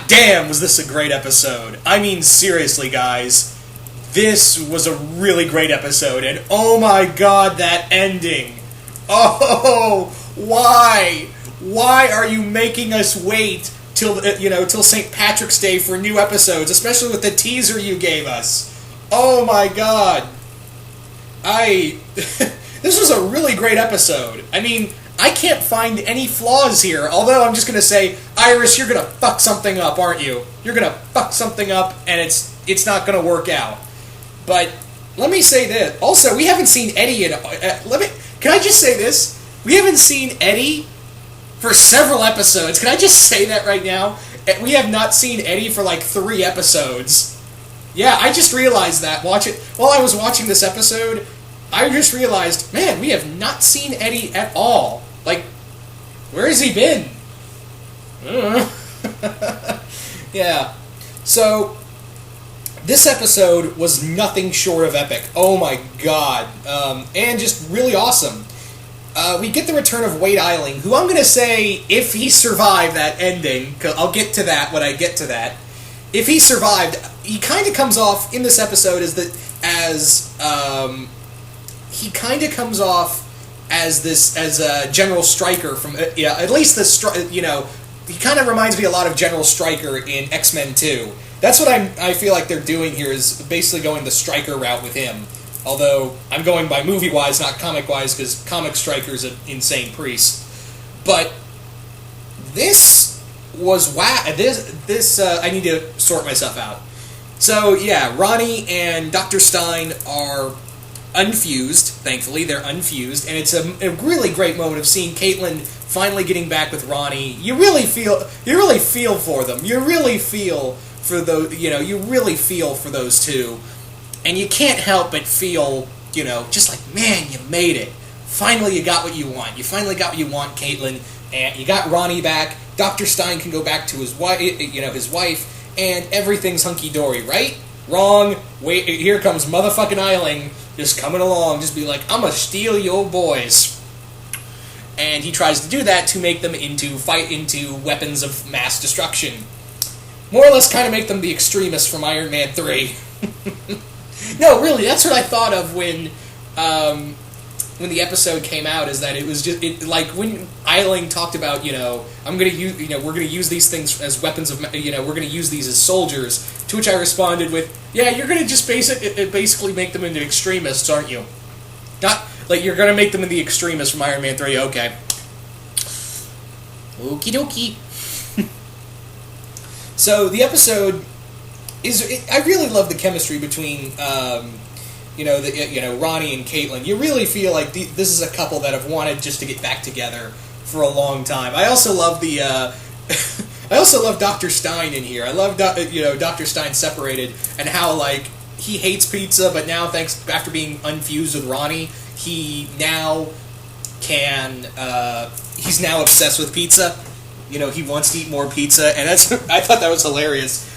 God damn, was this a great episode. I mean, seriously, guys. This was a really great episode, and oh my god, that ending. Oh, why? Why are you making us wait till St. Patrick's Day for new episodes, especially with the teaser you gave us? Oh my god. This was a really great episode. I mean, I can't find any flaws here, although I'm just going to say, Iris, you're going to fuck something up, aren't you? You're going to fuck something up, and it's not going to work out. But let me say this. Also, we haven't seen Eddie in... Can I just say this? We haven't seen Eddie for several episodes. Can I just say that right now? We have not seen Eddie for like 3 episodes. Yeah, I just realized that. While I was watching this episode, I just realized, man, we have not seen Eddie at all. Like, where has he been? Yeah. So, this episode was nothing short of epic. Oh my god. And just really awesome. We get the return of Wade Eiling, who I'm going to say, if he survived that ending, 'cause I'll get to that when I get to that. If he survived, he kind of comes off in this episode as General Stryker from at least he kind of reminds me a lot of General Stryker in X-Men 2. That's what I feel like they're doing here, is basically going the Stryker route with him. Although I'm going by movie wise, not comic wise, because comic Stryker's an insane priest. But this was This I need to sort myself out. So yeah, Ronnie and Dr. Stein are unfused. Thankfully, they're unfused, and it's a really great moment of seeing Caitlin finally getting back with Ronnie. You really feel for them. You really feel for those. You really feel for those two, and you can't help but feel, just like, man, you made it. Finally, you got what you want. You finally got what you want, Caitlin, and you got Ronnie back. Dr. Stein can go back to his wife, and everything's hunky-dory, right? Wrong. Wait, here comes motherfucking Eiling, just coming along, just be like, I'm gonna steal your boys. And he tries to do that to make them into weapons of mass destruction. More or less kind of make them the extremists from Iron Man 3. No, really, that's what I thought of when the episode came out, is that it was just like when Eiling talked about, I'm gonna use, we're gonna use these things as weapons of, we're gonna use these as soldiers. To which I responded with, yeah, you're gonna just basically make them into extremists, aren't you? Not like you're gonna make them into the extremists from Iron Man 3. Okay. Okie dokie. So the episode I really love the chemistry between. Ronnie and Caitlin. You really feel like this is a couple that have wanted just to get back together for a long time. I also love I also love Dr. Stein in here. I love Dr. Stein separated, and how like he hates pizza, but now after being unfused with Ronnie, he now can he's now obsessed with pizza. He wants to eat more pizza, and I thought that was hilarious.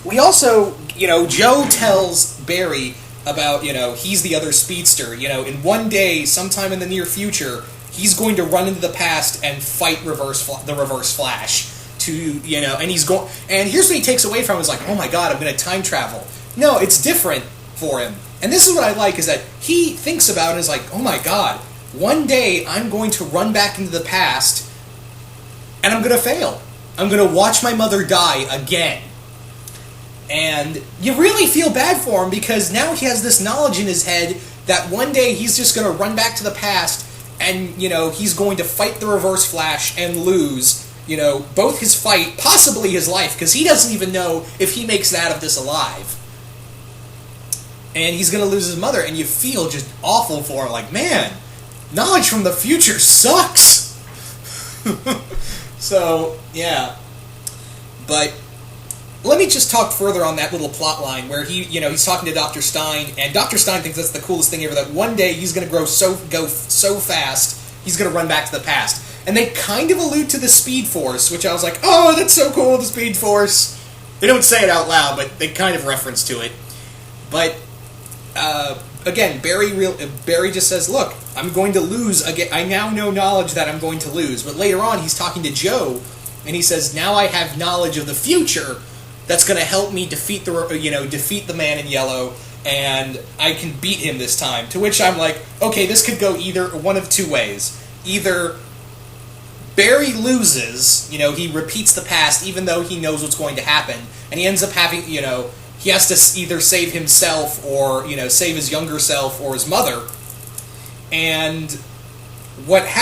We also, Joe tells Barry about, he's the other speedster. In one day, sometime in the near future, he's going to run into the past and fight the Reverse Flash. And here's what he takes away from him, is like, oh my god, I'm going to time travel. No, it's different for him. And this is what I like, is that he thinks about it and is like, oh my god, one day I'm going to run back into the past and I'm going to fail. I'm going to watch my mother die again. And you really feel bad for him, because now he has this knowledge in his head that one day he's just going to run back to the past and, he's going to fight the Reverse Flash and lose, both his fight, possibly his life, because he doesn't even know if he makes it out of this alive. And he's going to lose his mother, and you feel just awful for him, like, man, knowledge from the future sucks! So, yeah. But let me just talk further on that little plot line where he's talking to Dr. Stein, and Dr. Stein thinks that's the coolest thing ever, that one day he's going to go so fast, he's going to run back to the past. And they kind of allude to the Speed Force, which I was like, oh, that's so cool, the Speed Force. They don't say it out loud, but they kind of reference to it. But, again, Barry just says, look, I'm going to lose again. I now know knowledge that I'm going to lose. But later on, he's talking to Joe, and he says, "Now I have knowledge of the future that's going to help me defeat the Man in Yellow, and I can beat him this time." To which I'm like, okay, this could go either one of two ways. Either Barry loses, he repeats the past even though he knows what's going to happen, and he ends up having, he has to either save himself or, save his younger self or his mother. And what's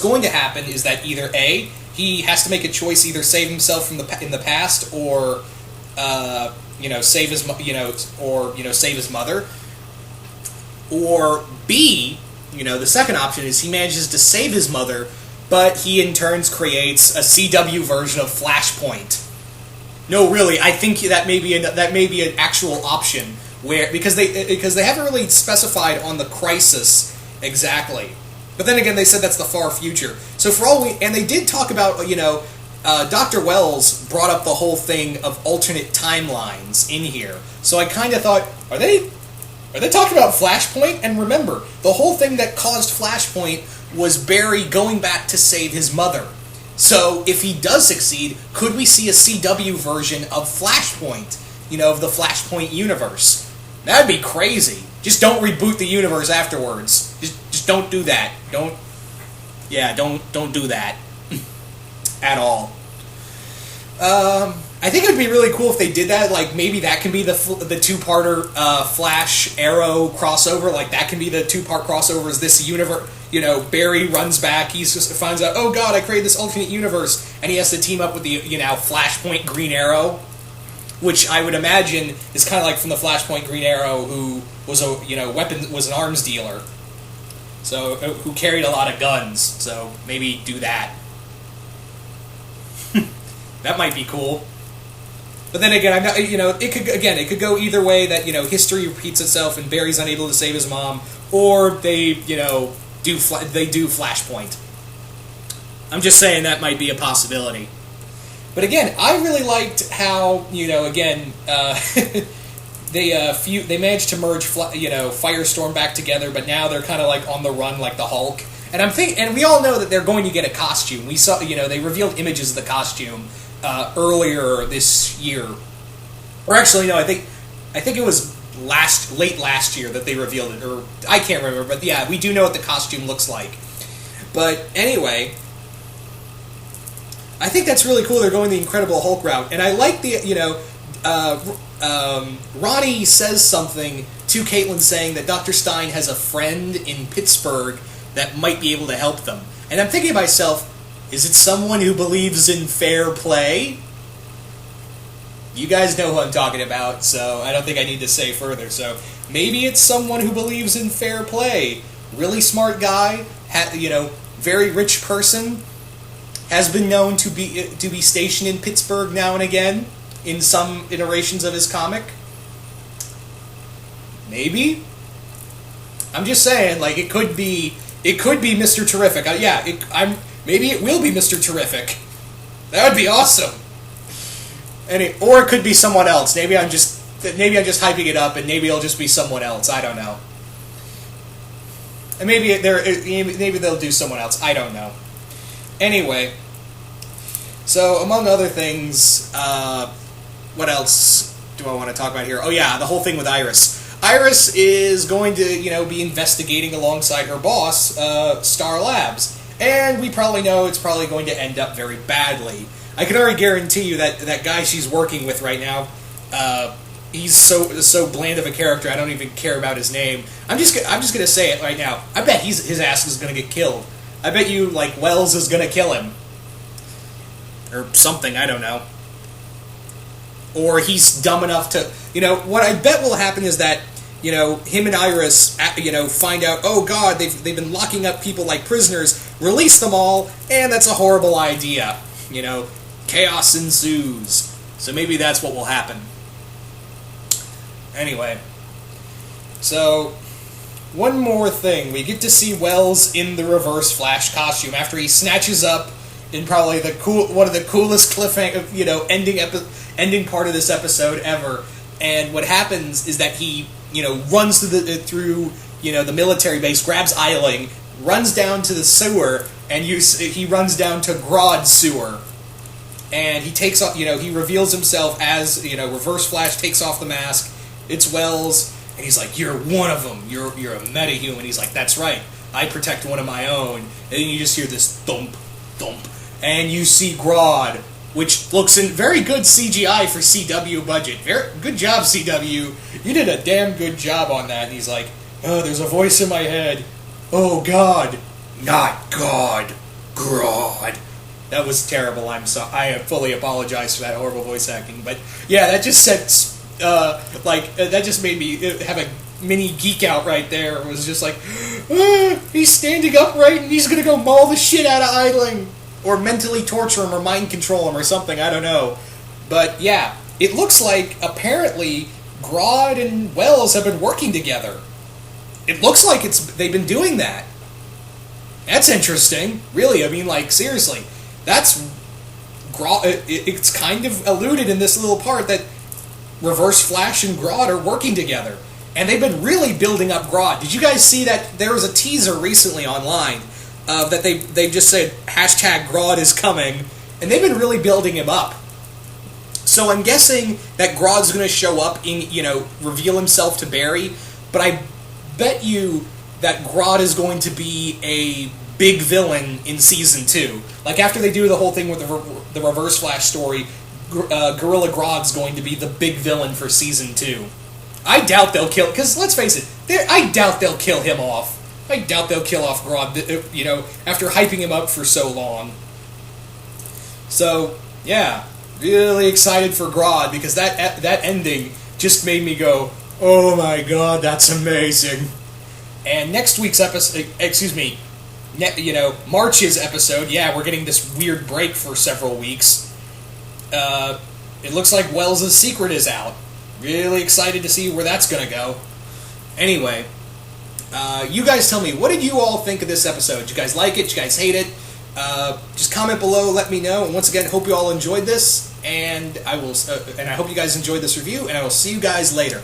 going to happen is that either A, he has to make a choice, either save himself in the past or, save his, save his mother, or B, the second option is he manages to save his mother, but he in turn creates a CW version of Flashpoint. No, really, I think that may be an actual option because they haven't really specified on the Crisis exactly. But then again, they said that's the far future. So and they did talk about, Dr. Wells brought up the whole thing of alternate timelines in here. So I kind of thought, are they talking about Flashpoint? And remember, the whole thing that caused Flashpoint was Barry going back to save his mother. So if he does succeed, could we see a CW version of Flashpoint? Of the Flashpoint universe? That'd be crazy. Just don't reboot the universe afterwards. Just don't do that. Don't do that at all. I think it would be really cool if they did that. Like, maybe that can be the two-parter Flash Arrow crossover. Like, that can be the two-part crossover. Is this universe? Barry runs back. He just finds out, oh God, I created this alternate universe, and he has to team up with the Flashpoint Green Arrow, which I would imagine is kind of like from the Flashpoint Green Arrow, who was was an arms dealer, so who carried a lot of guns. So maybe do that. That might be cool. But then again, I'm not, it could go either way. That history repeats itself and Barry's unable to save his mom, or they do Flashpoint. I'm just saying that might be a possibility. But again, I really liked how they managed to merge Firestorm back together, but now they're kind of like on the run like the Hulk. And we all know that they're going to get a costume. We saw they revealed images of the costume earlier this year, or actually no, I think it was late last year that they revealed it, or I can't remember, but yeah, we do know what the costume looks like. But anyway, I think that's really cool. They're going the Incredible Hulk route, and I like the Ronnie says something to Caitlin saying that Dr. Stein has a friend in Pittsburgh that might be able to help them, and I'm thinking to myself, is it someone who believes in fair play? You guys know who I'm talking about, so I don't think I need to say further. So maybe it's someone who believes in fair play. Really smart guy, very rich person, has been known to be stationed in Pittsburgh now and again in some iterations of his comic. Maybe. I'm just saying, like, it could be Mr. Terrific. Maybe it will be Mr. Terrific. That would be awesome. Or it could be someone else. Maybe I'm just hyping it up, and maybe it'll just be someone else. I don't know. And maybe they'll do someone else. I don't know. Anyway, so among other things, what else do I want to talk about here? Oh yeah, the whole thing with Iris. Iris is going to, be investigating alongside her boss, Star Labs. And we probably know it's probably going to end up very badly. I can already guarantee you that guy she's working with right now, he's so bland of a character, I don't even care about his name. I'm just gonna say it right now. I bet his ass is gonna get killed. I bet you, Wells is gonna kill him. Or something, I don't know. Or he's dumb enough to... what I bet will happen is that, him and Iris, find out, oh God, they've been locking up people like prisoners, release them all, and that's a horrible idea. Chaos ensues. So maybe that's what will happen. Anyway. So, one more thing. We get to see Wells in the Reverse Flash costume after he snatches up in probably one of the coolest cliffhanger, ending part of this episode ever. And what happens is that he, runs through the military base, grabs Eiling, runs down to the sewer, and he runs down to Grodd's sewer, and he takes off. He reveals himself as Reverse Flash takes off the mask. It's Wells, and he's like, "You're one of them. You're a metahuman." He's like, "That's right. I protect one of my own." And then you just hear this thump, thump, and you see Grodd, which looks in very good CGI for CW budget. Very good job, CW. You did a damn good job on that. And he's like, "Oh, there's a voice in my head. Oh God, not God, Grodd." That was terrible. I fully apologize for that horrible voice acting. But yeah, that just sets that just made me have a mini geek out right there. It was just like, he's standing upright and he's gonna go maul the shit out of Eiling, or mentally torture him, or mind control him, or something. I don't know. But yeah, it looks like apparently Grodd and Wells have been working together. It looks like they've been doing that. That's interesting. Really, I mean, seriously, that's Grodd. It's kind of alluded in this little part that Reverse Flash and Grodd are working together. And they've been really building up Grodd. Did you guys see that there was a teaser recently online that they just said #Grodd is coming, and they've been really building him up. So I'm guessing that Grodd's going to show up in, reveal himself to Barry, but I bet you that Grodd is going to be a big villain in Season 2. After they do the whole thing with the Reverse Flash story, Gorilla Grodd's going to be the big villain for Season 2. I doubt they'll kill... Because, let's face it, I doubt they'll kill him off. I doubt they'll kill off Grodd, after hyping him up for so long. So, yeah, really excited for Grodd, because that ending just made me go, "Oh my God, that's amazing." And next week's episode... March's episode, yeah, we're getting this weird break for several weeks. It looks like Wells' secret is out. Really excited to see where that's going to go. Anyway, you guys tell me, what did you all think of this episode? Did you guys like it? Did you guys hate it? Just comment below, let me know. And once again, hope you all enjoyed this, and I hope you guys enjoyed this review, and I will see you guys later.